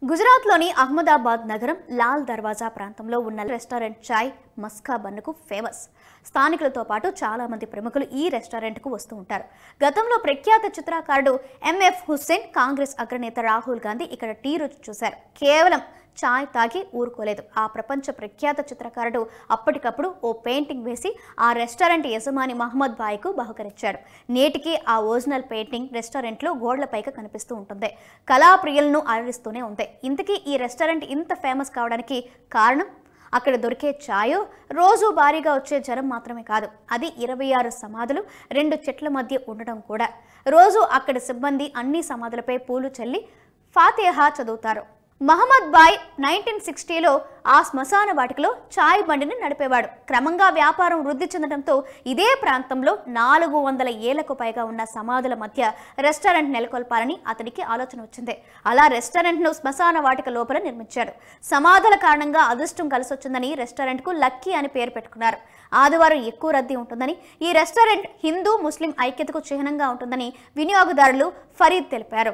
గుజరాత్లోని అహ్మదాబాద్ నగరం లాల్ దర్వాజా ప్రాంతంలో ఉన్న రెస్టారెంట్ చాయ్ మస్కా బన్నుకు ఫేమస్. స్థానికులతో పాటు చాలా మంది ప్రముఖులు ఈ రెస్టారెంట్కు వస్తూ ఉంటారు. గతంలో ప్రఖ్యాత చిత్రకారుడు ఎంఎఫ్ హుస్సేన్, కాంగ్రెస్ అగ్రనేత రాహుల్ గాంధీ ఇక్కడ టీ రుచి చూశారు. కేవలం చాయ్ తాగి ఊరుకోలేదు. ఆ ప్రపంచ ప్రఖ్యాత చిత్రకారుడు అప్పటికప్పుడు ఓ పెయింటింగ్ వేసి ఆ రెస్టారెంట్ యజమాని మహమ్మద్ బాయ్కు బహుకరించాడు. నేటికి ఆ ఒరిజినల్ పెయింటింగ్ రెస్టారెంట్లో గోడలపైకి కనిపిస్తూ ఉంటుంది. కళాప్రియులను అలరిస్తూనే ఉంది. ఇంతకీ ఈ రెస్టారెంట్ ఇంత ఫేమస్ కావడానికి కారణం అక్కడ దొరికే ఛాయో, రోజు భారీగా వచ్చే జనం మాత్రమే కాదు, అది 26 సమాధులు 2 చెట్ల మధ్య ఉండడం కూడా. రోజు అక్కడి సిబ్బంది అన్ని సమాధులపై పూలు చల్లి ఫాతిహా చదువుతారు. మహమ్మద్ బాయ్ 1960లో ఆ శ్మశాన వాటికలో చాయ్ బండిని నడిపేవాడు. క్రమంగా వ్యాపారం వృద్ధి చెందడంతో ఇదే ప్రాంతంలో 400 ఏళ్లకు పైగా ఉన్న సమాధుల మధ్య రెస్టారెంట్ నెలకొల్పాలని అతనికి ఆలోచన వచ్చింది. అలా రెస్టారెంట్ను శ్మశాన వాటిక లోపల నిర్మించాడు. సమాధుల కారణంగా అదృష్టం కలిసొచ్చిందని రెస్టారెంట్కు లక్కీ అని పేరు పెట్టుకున్నారు. ఆదివారం ఎక్కువ రద్దీ ఉంటుందని, ఈ రెస్టారెంట్ హిందూ ముస్లిం ఐక్యతకు చిహ్నంగా ఉంటుందని వినియోగదారులు ఫరీద్ తెలిపారు.